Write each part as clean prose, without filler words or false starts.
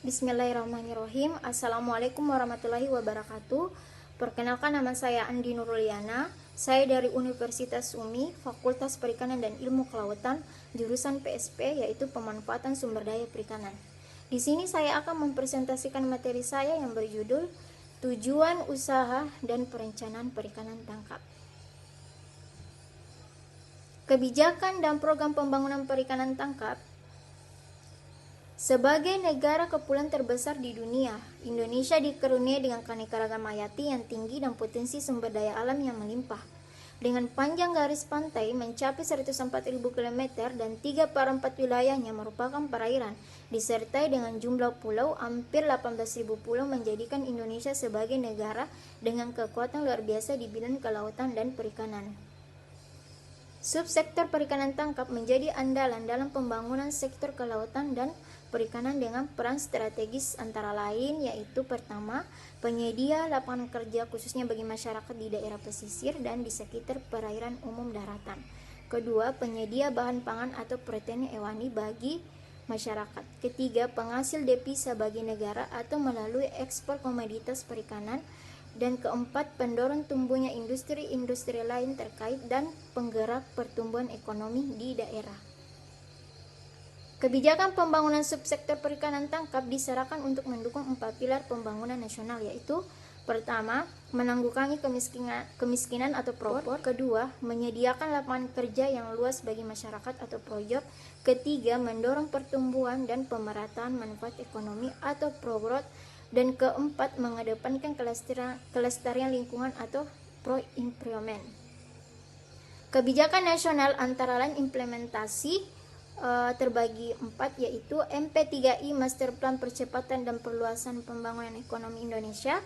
Bismillahirrahmanirrahim. Assalamualaikum warahmatullahi wabarakatuh. Perkenalkan, nama saya Andi Nuruliana. Saya dari Universitas UMI, Fakultas Perikanan dan Ilmu Kelautan, jurusan PSP, yaitu Pemanfaatan Sumber Daya Perikanan. Di sini saya akan mempresentasikan materi saya yang berjudul Tujuan Usaha dan Perencanaan Perikanan Tangkap. Kebijakan dan program pembangunan perikanan tangkap. Sebagai negara kepulauan terbesar di dunia, Indonesia dikaruniai dengan keanekaragaman hayati yang tinggi dan potensi sumber daya alam yang melimpah. Dengan panjang garis pantai mencapai 104.000 km dan 3/4 wilayahnya merupakan perairan, disertai dengan jumlah pulau hampir 18.000 pulau, menjadikan Indonesia sebagai negara dengan kekuatan luar biasa di bidang kelautan dan perikanan. Subsektor perikanan tangkap menjadi andalan dalam pembangunan sektor kelautan dan perikanan dengan peran strategis antara lain yaitu: pertama, penyedia lapangan kerja khususnya bagi masyarakat di daerah pesisir dan di sekitar perairan umum daratan. Kedua, penyedia bahan pangan atau protein hewani bagi masyarakat. Ketiga, penghasil devisa bagi negara atau melalui ekspor komoditas perikanan. Dan keempat, pendorong tumbuhnya industri-industri lain terkait dan penggerak pertumbuhan ekonomi di daerah. Kebijakan pembangunan subsektor perikanan tangkap diserahkan untuk mendukung 4 pilar pembangunan nasional, yaitu: pertama, menanggulangi kemiskinan atau PROPOR. Kedua, menyediakan lapangan kerja yang luas bagi masyarakat atau PROJOB. Ketiga, mendorong pertumbuhan dan pemerataan manfaat ekonomi atau PROGROW. Dan keempat, mengedepankan kelestarian lingkungan atau pro-environment. Kebijakan nasional antara lain implementasi terbagi 4, yaitu MP3I Master Plan Percepatan dan Perluasan Pembangunan Ekonomi Indonesia.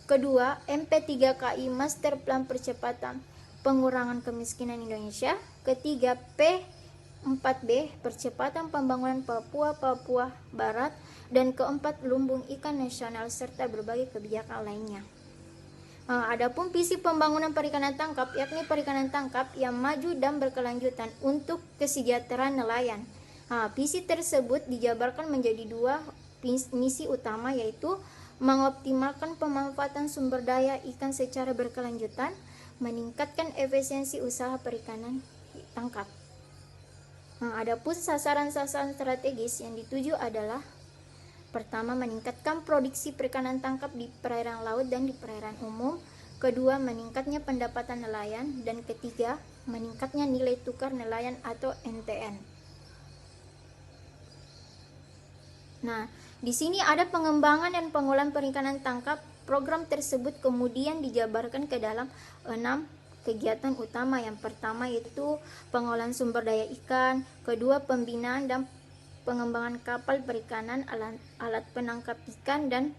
Kedua, MP3KI Master Plan Percepatan Pengurangan Kemiskinan Indonesia. Ketiga, P4B Percepatan Pembangunan Papua Barat. Dan keempat, Lumbung Ikan Nasional serta berbagai kebijakan lainnya. Adapun visi pembangunan perikanan tangkap, yakni perikanan tangkap yang maju dan berkelanjutan untuk kesejahteraan nelayan. Visi tersebut dijabarkan menjadi 2 misi utama, yaitu mengoptimalkan pemanfaatan sumber daya ikan secara berkelanjutan, meningkatkan efisiensi usaha perikanan tangkap. Adapun sasaran-sasaran strategis yang dituju adalah: pertama, meningkatkan produksi perikanan tangkap di perairan laut dan di perairan umum. Kedua, meningkatnya pendapatan nelayan. Dan ketiga, meningkatnya nilai tukar nelayan atau NTN. Nah, di sini ada pengembangan dan pengolahan perikanan tangkap. Program tersebut kemudian dijabarkan ke dalam 6 kegiatan utama. Yang pertama yaitu pengolahan sumber daya ikan. Kedua, pembinaan dan pengembangan kapal perikanan, alat penangkap ikan dan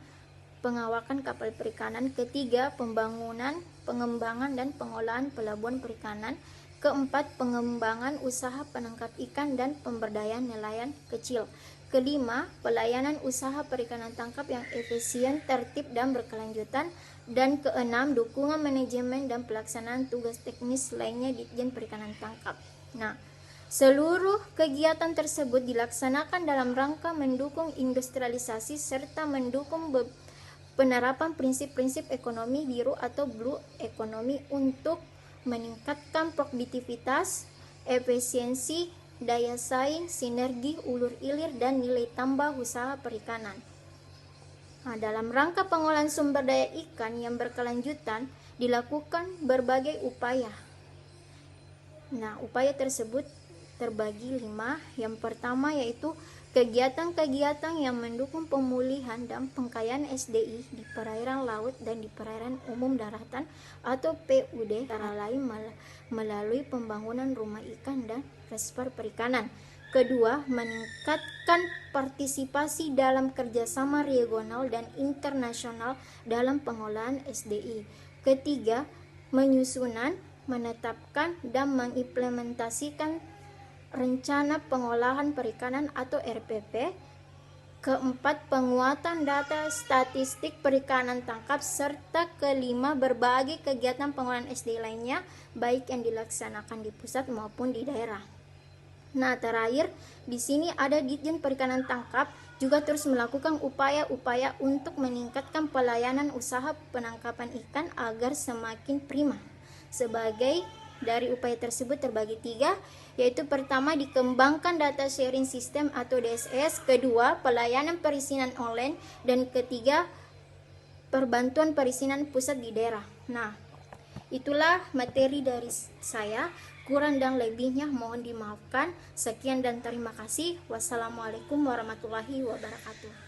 pengawakan kapal perikanan. Ketiga, pembangunan, pengembangan dan pengolahan pelabuhan perikanan. Keempat, pengembangan usaha penangkap ikan dan pemberdayaan nelayan kecil. Kelima, pelayanan usaha perikanan tangkap yang efisien, tertib dan berkelanjutan. Dan keenam, dukungan manajemen dan pelaksanaan tugas teknis lainnya Ditjen Perikanan Tangkap. Nah, seluruh kegiatan tersebut dilaksanakan dalam rangka mendukung industrialisasi serta mendukung penerapan prinsip-prinsip ekonomi biru atau blue economy untuk meningkatkan produktivitas, efisiensi, daya saing, sinergi, ulur hilir, dan nilai tambah usaha perikanan. Dalam rangka pengolahan sumber daya ikan yang berkelanjutan dilakukan berbagai upaya. Upaya tersebut terbagi 5. Yang pertama yaitu kegiatan-kegiatan yang mendukung pemulihan dan pengkayaan SDI di perairan laut dan di perairan umum daratan atau PUD, antara lain melalui pembangunan rumah ikan dan reservoir perikanan. Kedua, meningkatkan partisipasi dalam kerjasama regional dan internasional dalam pengolahan SDI. Ketiga, menyusunan, menetapkan dan mengimplementasikan rencana pengolahan perikanan atau RPP. Keempat, penguatan data statistik perikanan tangkap. Serta kelima, berbagai kegiatan pengolahan SDI lainnya, baik yang dilaksanakan di pusat maupun di daerah. Terakhir di sini ada Ditjen Perikanan Tangkap juga terus melakukan upaya-upaya untuk meningkatkan pelayanan usaha penangkapan ikan agar semakin prima. Sebagai dari upaya tersebut terbagi 3, yaitu pertama dikembangkan data sharing system atau DSS, kedua pelayanan perizinan online, dan ketiga perbantuan perizinan pusat di daerah. Nah, itulah materi dari saya. Kurang dan lebihnya mohon dimaafkan. Sekian dan terima kasih. Wassalamualaikum warahmatullahi wabarakatuh.